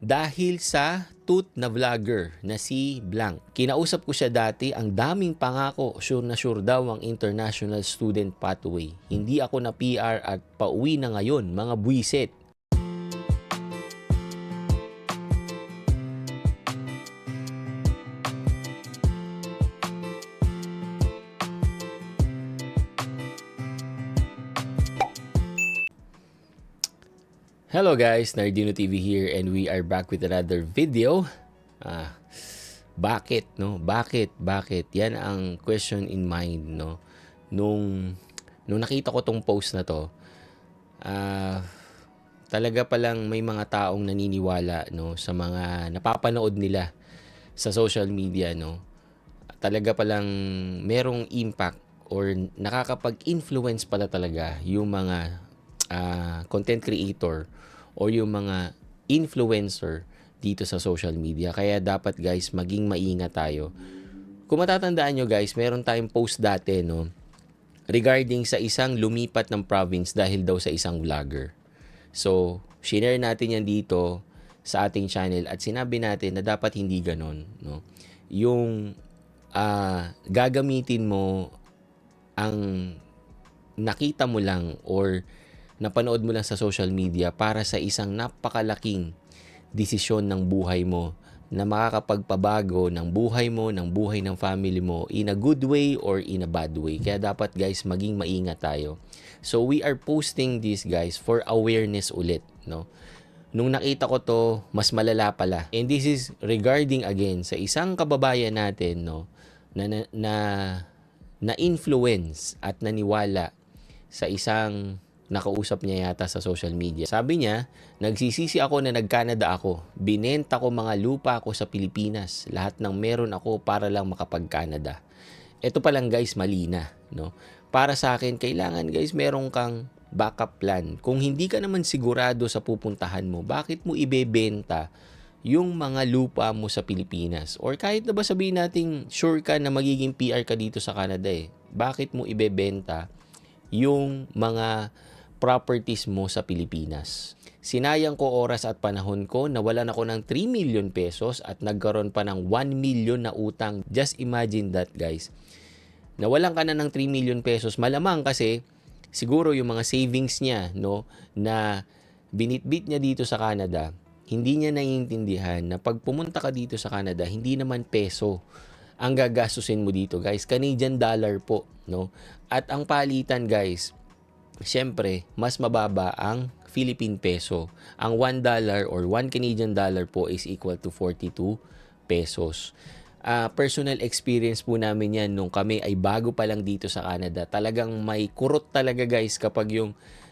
Dahil sa toot na vlogger na si Blank. Kinausap ko siya dati, ang daming pangako, sure na sure daw ang International Student Pathway. Hindi ako na PR at pauwi na ngayon, mga buwisit. Hello guys, Nardino TV here and we are back with another video. Bakit, no? Bakit? Yan ang question in mind, no? Nung nakita ko tong post na to, talaga palang may mga taong naniniwala, no, sa mga napapanood nila sa social media, no? Talaga palang merong impact or nakakapag-influence pala talaga yung mga content creator o yung mga influencer dito sa social media. Kaya dapat guys, maging maingat tayo. Kung matatandaan nyo guys, meron tayong post dati, no, regarding sa isang lumipat ng province dahil daw sa isang vlogger. So, share natin yan dito sa ating channel at sinabi natin na dapat hindi ganon, no? Yung gagamitin mo ang nakita mo lang or napanood mo lang sa social media para sa isang napakalaking desisyon ng buhay mo na makakapagpabago ng buhay mo, ng buhay ng family mo in a good way or in a bad way. Kaya dapat guys, maging maingat tayo. So we are posting this guys for awareness ulit, no? Nung nakita ko to, mas malala pala. And this is regarding again sa isang kababayan natin, no, na influence at naniwala sa isang nakausap niya yata sa social media. Sabi niya, nagsisisi ako na nag-Canada ako. Binenta ko mga lupa ako sa Pilipinas. Lahat ng meron ako para lang makapag-Canada. Ito pa lang guys, mali na, no? Para sa akin, kailangan guys, meron kang backup plan. Kung hindi ka naman sigurado sa pupuntahan mo, bakit mo ibebenta yung mga lupa mo sa Pilipinas? Or kahit na ba sabihin natin, sure ka na magiging PR ka dito sa Canada eh. Bakit mo ibebenta yung mga properties mo sa Pilipinas? Sinayang ko oras at panahon ko, nawalan ako ng 3 million pesos at nagkaroon pa ng 1 million na utang. Just imagine that guys. Nawalan ka na ng 3 million pesos, malamang kasi siguro yung mga savings niya, no, na binitbit niya dito sa Canada, hindi niya naiintindihan na pag pumunta ka dito sa Canada, hindi naman peso ang gagastusin mo dito guys. Canadian dollar po, no? At ang palitan guys, siyempre, mas mababa ang Philippine peso. Ang $1 or 1 Canadian dollar po is equal to 42 pesos. Personal experience po namin yan nung kami ay bago pa lang dito sa Canada. Talagang may kurot talaga guys kapag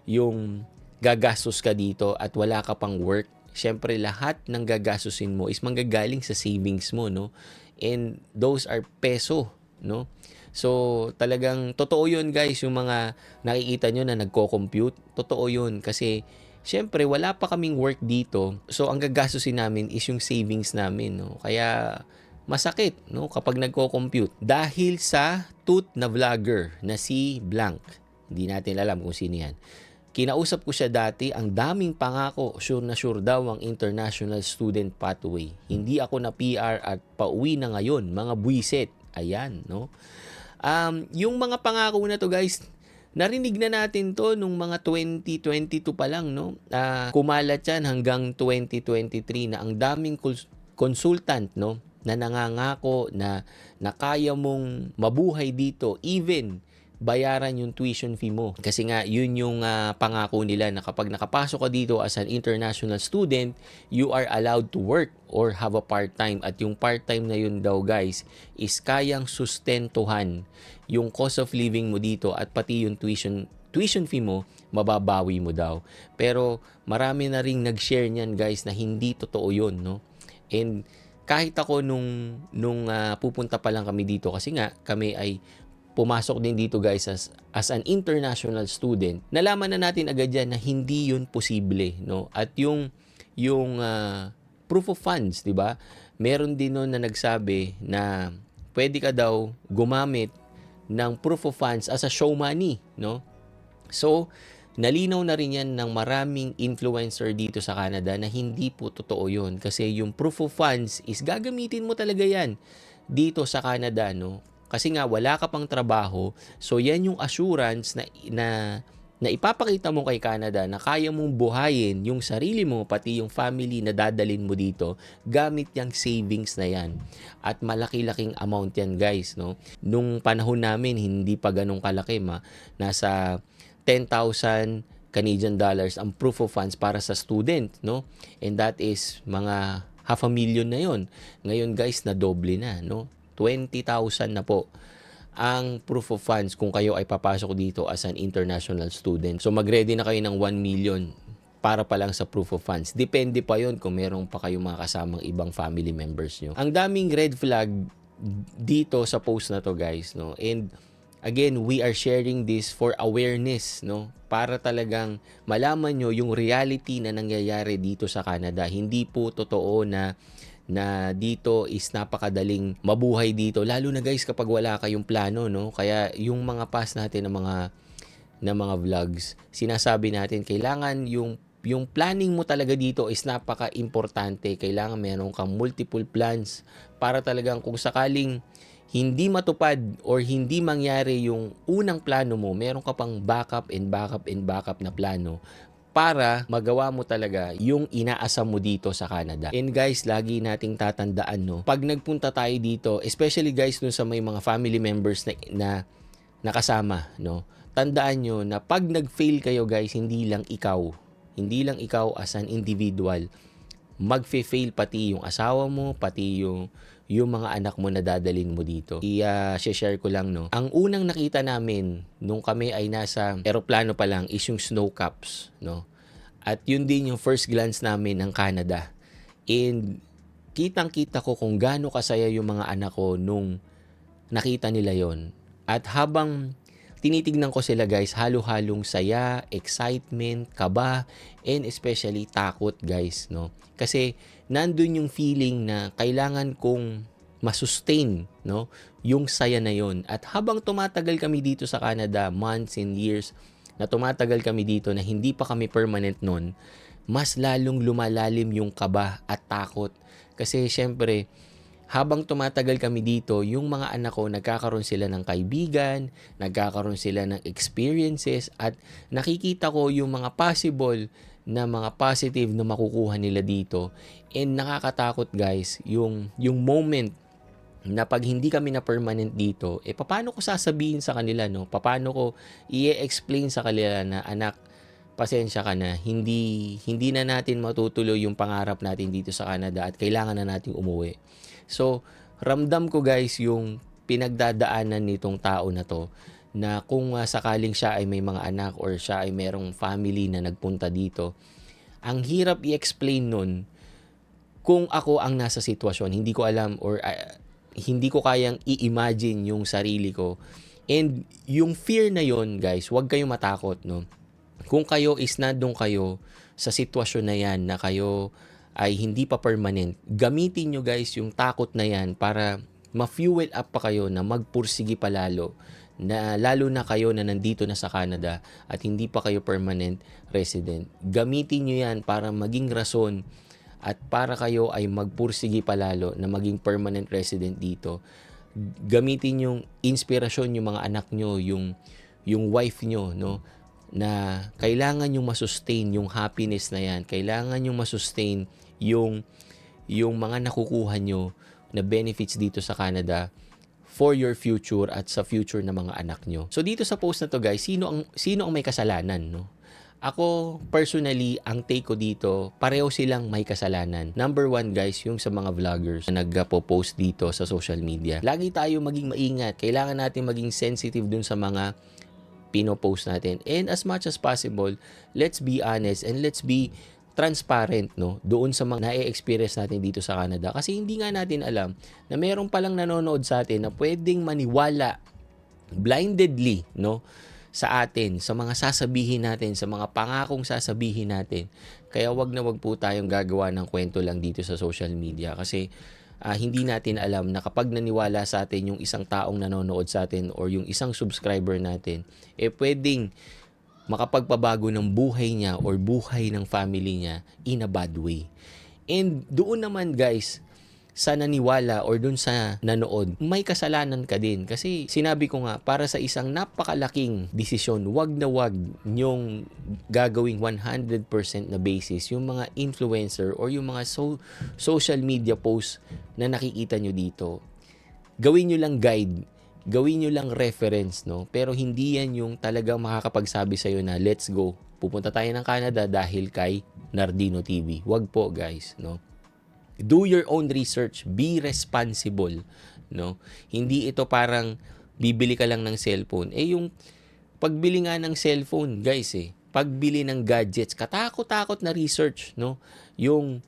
yung gagastos ka dito at wala ka pang work. Siyempre, lahat ng gagastusin mo is manggagaling sa savings mo, no? And those are peso, no? So, talagang totoo yun guys, yung mga nakikita nyo na nagko-compute. Totoo yun kasi syempre wala pa kaming work dito. So, ang gagastusin namin is yung savings namin, no? Kaya masakit, no, kapag nagko-compute. Dahil sa toot na vlogger na si Blank. Hindi natin alam kung sino yan. Kinausap ko siya dati, ang daming pangako, sure na sure daw ang International Student Pathway. Hindi ako na PR at pauwi na ngayon, mga buwisit. Ayan, no? Yung mga pangako na to guys, narinig na natin to nung mga 2022 pa lang, no? Kumalat yan hanggang 2023 na ang daming consultant, no, na nangangako na kaya mong mabuhay dito, even bayaran yung tuition fee mo. Kasi nga, yun yung pangako nila na kapag nakapasok ka dito as an international student, you are allowed to work or have a part-time. At yung part-time na yun daw guys, is kayang sustentuhan yung cost of living mo dito at pati yung tuition fee mo, mababawi mo daw. Pero marami na ring nag-share niyan guys na hindi totoo yun, no? And kahit ako nung pupunta pa lang kami dito, kasi nga kami ay pumasok din dito guys as an international student, nalaman na natin agad yan na hindi yun posible, no? At yung proof of funds, di ba? Meron din noon na nagsabi na pwede ka daw gumamit ng proof of funds as a show money, no? So, Nalinaw na rin yan ng maraming influencer dito sa Canada na hindi po totoo yun. Kasi yung proof of funds is gagamitin mo talaga yan dito sa Canada, no? Kasi nga wala ka pang trabaho, so yan yung assurance na ipapakita mo kay Canada na kaya mong buhayin yung sarili mo pati yung family na dadalin mo dito gamit yung savings na yan. At malaki-laking amount yan, guys, no? Nung panahon namin hindi pa ganun kalaki, nasa 10,000 Canadian dollars ang proof of funds para sa student, no? And that is mga half a million na yon. Ngayon, guys, na doble na, no? 20,000 na po ang proof of funds kung kayo ay papasok dito as an international student. So mag-ready na kayo ng 1 million para pa lang sa proof of funds. Depende pa yon kung meron pa kayong mga kasamang ibang family members nyo. Ang daming red flag dito sa post na to, guys, no? And again, we are sharing this for awareness, no? Para talagang malaman nyo yung reality na nangyayari dito sa Canada. Hindi po totoo na dito is napakadaling mabuhay dito, lalo na, guys, kapag wala kayong plano, no? Kaya yung mga past natin ng mga vlogs, sinasabi natin kailangan yung planning mo talaga dito is napaka-importante. Kailangan meron kang multiple plans para talagang kung sakaling hindi matupad or hindi mangyari yung unang plano mo, meron ka pang backup and backup and backup na plano para magawa mo talaga yung inaasam mo dito sa Canada. And guys, lagi nating tatandaan, no, pag nagpunta tayo dito, especially, guys, dun sa may mga family members na nakasama, no, tandaan nyo na pag nag-fail kayo, guys, hindi lang ikaw as an individual, magfe-fail pati yung asawa mo, pati yung mga anak mo na dadalhin mo dito. I-share ko lang, no. Ang unang nakita namin nung kami ay nasa eroplano pa lang is yung snow caps, no. At yun din yung first glance namin ng Canada. And kitang-kita ko kung gaano kasaya yung mga anak ko nung nakita nila yon. At habang tinitignan ko sila, guys, halo-halong saya, excitement, kaba, and especially takot, guys, no. Kasi nandun yung feeling na kailangan kong masustain, no, yung saya na yon. At habang tumatagal kami dito sa Canada, months and years na tumatagal kami dito na hindi pa kami permanent nun, mas lalong lumalalim yung kaba at takot. Kasi syempre, habang tumatagal kami dito, yung mga anak ko, nagkakaroon sila ng kaibigan, nagkakaroon sila ng experiences, at nakikita ko yung mga possible na mga positive na makukuha nila dito. And nakakatakot, guys, yung moment na pag hindi kami na permanent dito, paano ko sasabihin sa kanila, no? Paano ko i-explain sa kanila na, anak, pasensya ka na, hindi na natin matutuloy yung pangarap natin dito sa Canada at kailangan na natin umuwi. So, ramdam ko, guys, yung pinagdadaanan nitong tao na to, na kung sakaling siya ay may mga anak or siya ay merong family na nagpunta dito, ang hirap i-explain nun kung ako ang nasa sitwasyon. Hindi ko alam or hindi ko kayang i-imagine yung sarili ko. And yung fear na yon, guys, huwag kayong matakot, no? Kung kayo is nandun kayo sa sitwasyon na yan na kayo ay hindi pa permanent, gamitin nyo, guys, yung takot na yan para ma-fuel up pa kayo na magpursigi pa lalo na kayo na nandito na sa Canada at hindi pa kayo permanent resident. Gamitin nyo yan para maging rason at para kayo ay magpursigi pa lalo na maging permanent resident dito. Gamitin yung inspirasyon yung mga anak nyo, yung wife nyo, no? Na kailangan yung masustain yung happiness na yan. Kailangan yung masustain yung mga nakukuha nyo na benefits dito sa Canada for your future at sa future ng mga anak nyo. So dito sa post na to, guys, sino ang may kasalanan, no? Ako, personally, ang take ko dito, pareho silang may kasalanan. Number one, guys, yung sa mga vloggers na nagpo-post dito sa social media. Lagi tayo maging maingat. Kailangan natin maging sensitive dun sa mga pinopost natin. And as much as possible, let's be honest and let's be transparent, no, doon sa mga na-experience natin dito sa Canada. Kasi hindi nga natin alam na meron palang nanonood sa atin na pwedeng maniwala blindedly, no, sa atin, sa mga sasabihin natin, sa mga pangakong sasabihin natin. Kaya wag po tayong gagawa ng kwento lang dito sa social media kasi hindi natin alam na kapag naniwala sa atin yung isang taong nanonood sa atin or yung isang subscriber natin, pwedeng makapagpabago ng buhay niya or buhay ng family niya in a bad way. And doon naman guys, sa naniwala or dun sa nanood, may kasalanan ka din. Kasi sinabi ko nga, para sa isang napakalaking desisyon, wag na wag nyong gagawing 100% na basis yung mga influencer or yung mga social media posts na nakikita nyo dito. Gawin nyo lang guide, gawin nyo lang reference, no? Pero hindi yan yung talagang makakapagsabi sa'yo na, let's go, pupunta tayo ng Canada dahil kay Nardino TV. Wag po guys, no? Do your own research, be responsible, no? Hindi ito parang bibili ka lang ng cellphone. Yung pagbili nga ng cellphone, guys, pagbili ng gadgets, katakot-takot na research, no? Yung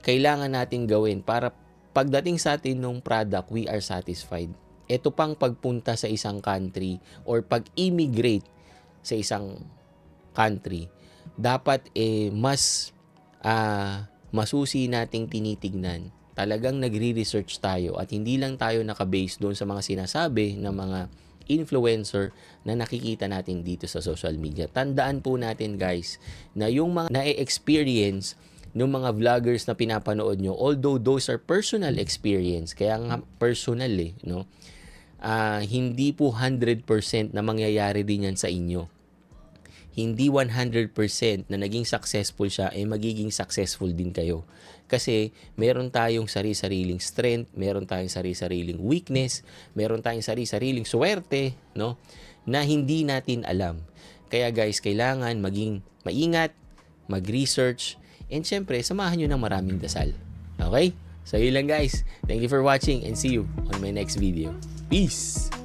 kailangan nating gawin para pagdating sa atin ng product, we are satisfied. Ito pang pagpunta sa isang country or pag-immigrate sa isang country, dapat mas masusi nating tinitignan. Talagang nagre-research tayo at hindi lang tayo nakabase doon sa mga sinasabi ng mga influencer na nakikita natin dito sa social media. Tandaan po natin guys na yung mga na-experience ng mga vloggers na pinapanood nyo, although those are personal experience, kaya nga personal no? Hindi po 100% na mangyayari din yan sa inyo. Hindi 100% na naging successful siya magiging successful din kayo. Kasi meron tayong sari-sariling strength, meron tayong sari-sariling weakness, meron tayong sari-sariling swerte, no? Na hindi natin alam. Kaya guys, kailangan maging maingat, mag-research, and syempre, samahan nyo ng maraming dasal. Okay? So yun lang guys. Thank you for watching and see you on my next video. Peace!